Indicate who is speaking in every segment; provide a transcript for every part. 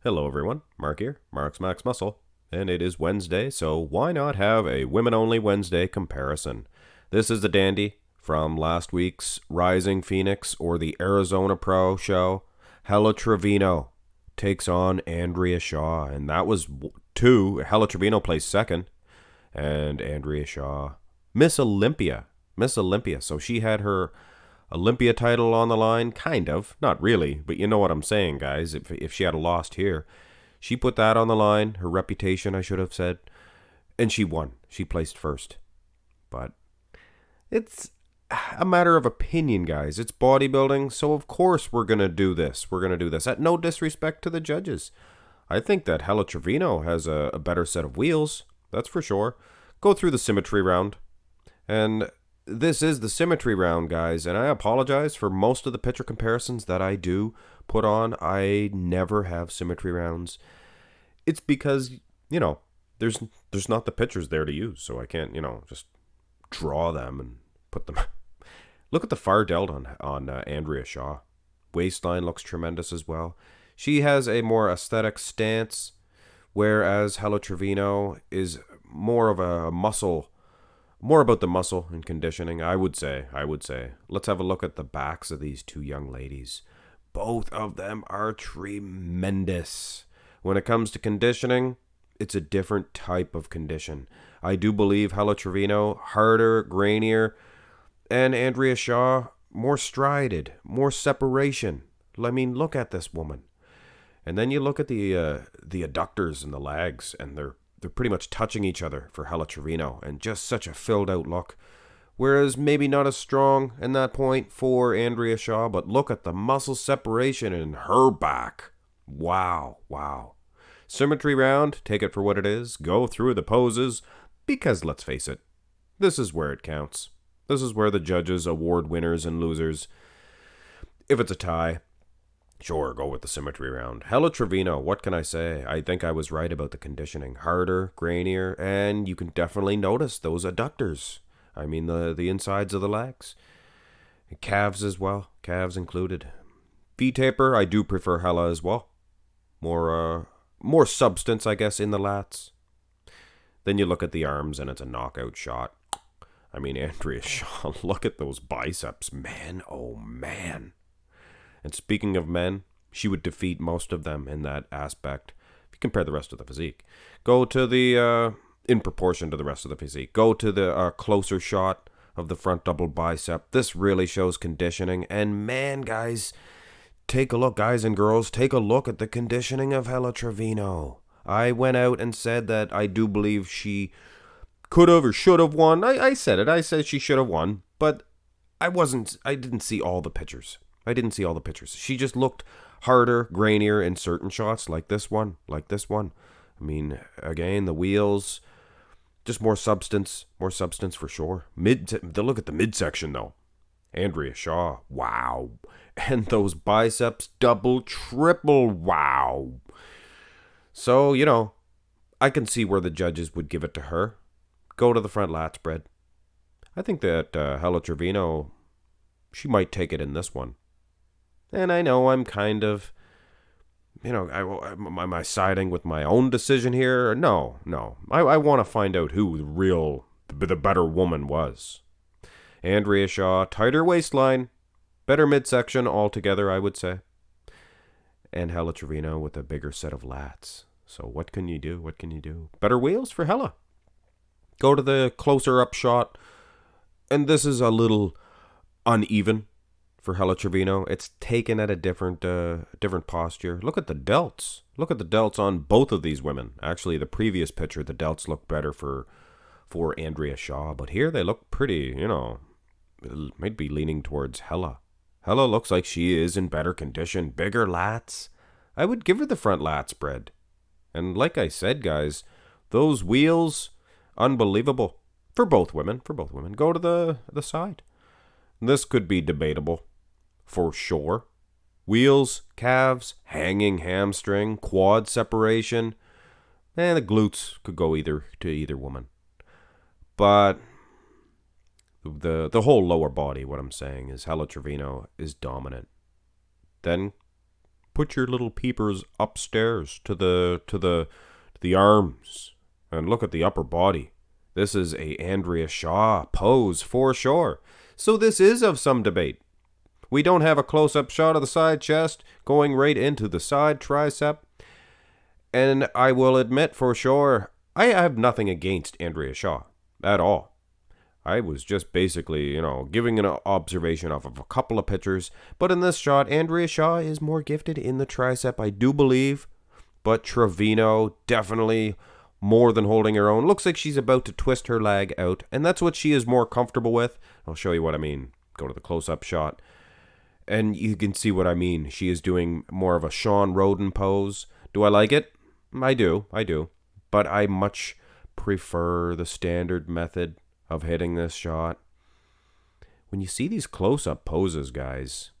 Speaker 1: Hello everyone, Mark here, Mark's Max Muscle, and it is Wednesday, so why not have a Women-Only Wednesday comparison? This is the dandy from last week's Rising Phoenix or the Arizona Pro show. Helle Trevino takes on Andrea Shaw, and that was two. Helle Trevino placed second, and Andrea Shaw, Miss Olympia, so she had her Olympia title on the line, kind of, not really, but you know what I'm saying, guys. If she had lost here, she put that on the line, her reputation, I should have said, and she won. She placed first. But it's a matter of opinion, guys. It's bodybuilding, so of course we're going to do this. We're going to do this at no disrespect to the judges. I think that Helle Trevino has a better set of wheels, that's for sure. Go through the symmetry round, and this is the symmetry round, guys, and I apologize for most of the picture comparisons that I do put on. I never have symmetry rounds. It's because, there's not the pictures there to use, so I can't, just draw them and put them. Look at the far delt on Andrea Shaw. Waistline looks tremendous as well. She has a more aesthetic stance, whereas Helle Trevino is more of a muscle. More about the muscle and conditioning, I would say. Let's have a look at the backs of these two young ladies. Both of them are tremendous. When it comes to conditioning, it's a different type of condition. I do believe Helle Trevino, harder, grainier, and Andrea Shaw, more strided, more separation. I mean, look at this woman. And then you look at the adductors and the legs, and they're pretty much touching each other for Helle Trevino, and just such a filled out look. Whereas maybe not as strong in that point for Andrea Shaw, but look at the muscle separation in her back. Wow. Symmetry round, take it for what it is, go through the poses, because let's face it, this is where it counts. This is where the judges award winners and losers. If it's a tie, sure, go with the symmetry round. Helle Trevino, what can I say? I think I was right about the conditioning. Harder, grainier, and you can definitely notice those adductors. I mean, the insides of the legs. Calves as well, calves included. V-taper, I do prefer Helle as well. More substance, I guess, in the lats. Then you look at the arms, and it's a knockout shot. I mean, Andrea Shaw, look at those biceps. Man, oh man. And speaking of men, she would defeat most of them in that aspect. If you compare the rest of the physique. Go to the, in proportion to the rest of the physique. Go to the closer shot of the front double bicep. This really shows conditioning. And man, guys, take a look, guys and girls, take a look at the conditioning of Helle Trevino. I went out and said that I do believe she could have or should have won. I said it. I said she should have won. But I didn't see all the pictures. She just looked harder, grainier in certain shots, like this one. I mean, again, the wheels, just more substance for sure. Look at the midsection, though. Andrea Shaw, wow. And those biceps, double, triple, wow. So, I can see where the judges would give it to her. Go to the front lat spread. I think that Helle Trevino, she might take it in this one. And I know I'm kind of, am I siding with my own decision here? No. I want to find out who the better woman was. Andrea Shaw, tighter waistline, better midsection altogether, I would say. And Helle Trevino with a bigger set of lats. So what can you do? Better wheels for Helle. Go to the closer up shot. And this is a little uneven for Helle Trevino. It's taken at a different posture. Look at the delts. Look at the delts on both of these women. Actually, the previous picture, the delts look better for Andrea Shaw. But here they look pretty, might be leaning towards Helle. Helle looks like she is in better condition. Bigger lats. I would give her the front lat spread. And like I said, guys, those wheels, unbelievable. For both women. Go to the side. This could be debatable, for sure. Wheels, calves, hanging hamstring, quad separation, and the glutes could go to either woman. But the whole lower body, what I'm saying is Helle Trevino is dominant. Then put your little peepers upstairs to the arms and look at the upper body. This is a Andrea Shaw pose for sure. So this is of some debate. We don't have a close-up shot of the side chest going right into the side tricep. And I will admit for sure, I have nothing against Andrea Shaw at all. I was just basically, giving an observation off of a couple of pictures. But in this shot, Andrea Shaw is more gifted in the tricep, I do believe. But Trevino definitely more than holding her own. Looks like she's about to twist her leg out. And that's what she is more comfortable with. I'll show you what I mean. Go to the close-up shot. And you can see what I mean. She is doing more of a Sean Roden pose. Do I like it? I do. But I much prefer the standard method of hitting this shot. When you see these close-up poses, guys,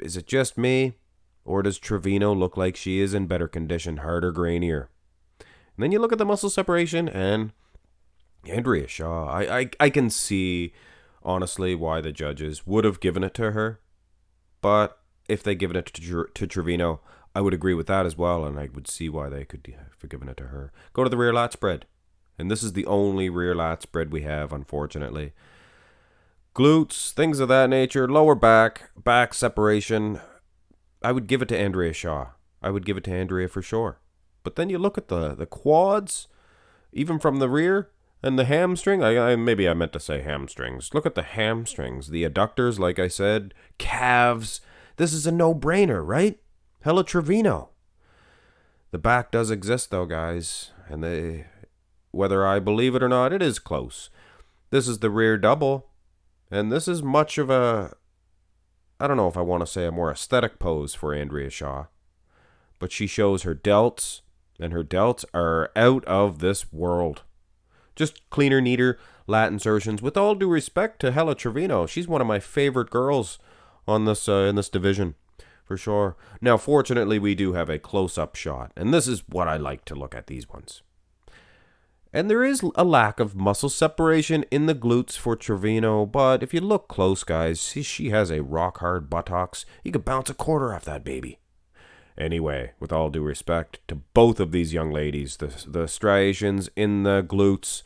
Speaker 1: is it just me? Or does Trevino look like she is in better condition, harder, grainier? And then you look at the muscle separation, and Andrea Shaw, I can see, honestly, why the judges would have given it to her. But if they given it to Trevino, I would agree with that as well, and I would see why they could have given it to her. Go to the rear lat spread. And this is the only rear lat spread we have, unfortunately. Glutes, things of that nature, lower back separation. I would give it to Andrea Shaw. I would give it to Andrea for sure. But then you look at the quads, even from the rear, and the hamstring. Maybe I meant to say hamstrings. Look at the hamstrings, the adductors, like I said, calves. This is a no-brainer, right? Helle Trevino. The back does exist, though, guys. And whether I believe it or not, it is close. This is the rear double. And this is much of I don't know if I want to say a more aesthetic pose for Andrea Shaw. But she shows her delts, and her delts are out of this world. Just cleaner, neater lat insertions. With all due respect to Helle Trevino, she's one of my favorite girls on this in this division, for sure. Now, fortunately, we do have a close-up shot, and this is what I like to look at, these ones. And there is a lack of muscle separation in the glutes for Trevino, but if you look close, guys, she has a rock-hard buttocks. You could bounce a quarter off that baby. Anyway, with all due respect to both of these young ladies, the striations in the glutes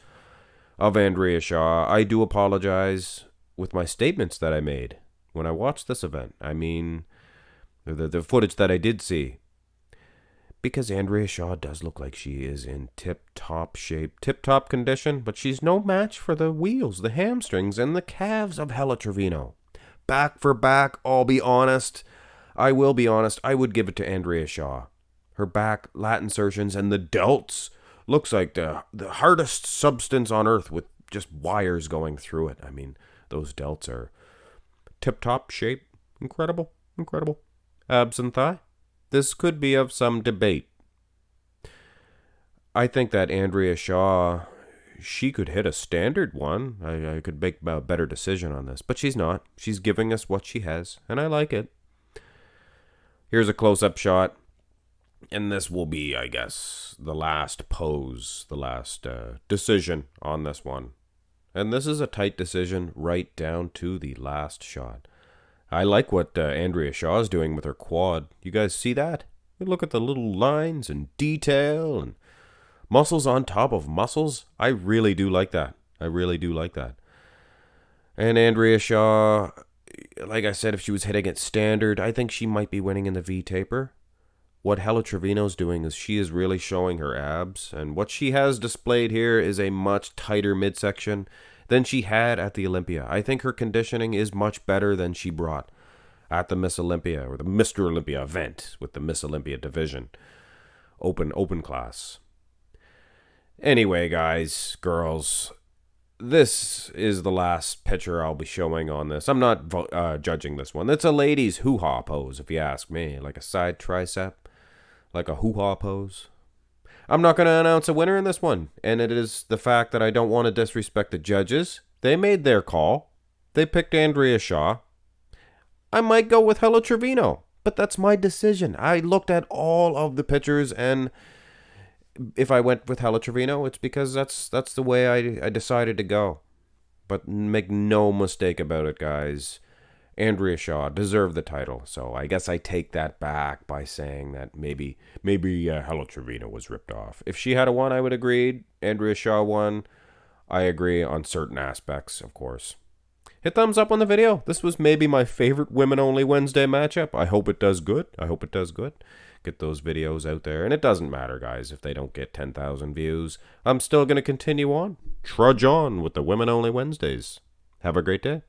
Speaker 1: of Andrea Shaw, I do apologize with my statements that I made when I watched this event. I mean, the footage that I did see. Because Andrea Shaw does look like she is in tip-top shape, tip-top condition, but she's no match for the wheels, the hamstrings, and the calves of Helle Trevino. Back for back, I'll be honest. I will be honest, I would give it to Andrea Shaw. Her back, lat insertions, and the delts looks like the hardest substance on earth with just wires going through it. I mean, those delts are tip-top shape. Incredible. Abs and thigh. This could be of some debate. I think that Andrea Shaw, she could hit a standard one. I could make a better decision on this, but she's not. She's giving us what she has, and I like it. Here's a close-up shot, and this will be, I guess, the last pose, the last decision on this one. And this is a tight decision right down to the last shot. I like what Andrea Shaw is doing with her quad. You guys see that? You look at the little lines and detail and muscles on top of muscles. I really do like that. And Andrea Shaw, like I said, if she was hitting it standard, I think she might be winning in the V-taper. What Helle Trevino's doing is she is really showing her abs. And what she has displayed here is a much tighter midsection than she had at the Olympia. I think her conditioning is much better than she brought at the Miss Olympia or the Mr. Olympia event with the Miss Olympia division. Open class. Anyway, guys, girls, this is the last picture I'll be showing on this. I'm not judging this one. It's a lady's hoo-ha pose, if you ask me. Like a side tricep, like a hoo-ha pose. I'm not going to announce a winner in this one, and it is the fact that I don't want to disrespect the judges. They made their call. They picked Andrea Shaw. I might go with Helle Trevino, but that's my decision. I looked at all of the pictures, and if I went with Helle Trevino, it's because that's the way I decided to go. But make no mistake about it, guys. Andrea Shaw deserved the title. So I guess I take that back by saying that maybe Helle Trevino was ripped off. If she had won, I would agree. Andrea Shaw won. I agree on certain aspects, of course. Hit thumbs up on the video. This was maybe my favorite women-only Wednesday matchup. I hope it does good. Get those videos out there. And it doesn't matter, guys, if they don't get 10,000 views. I'm still going to continue on. Trudge on with the women-only Wednesdays. Have a great day.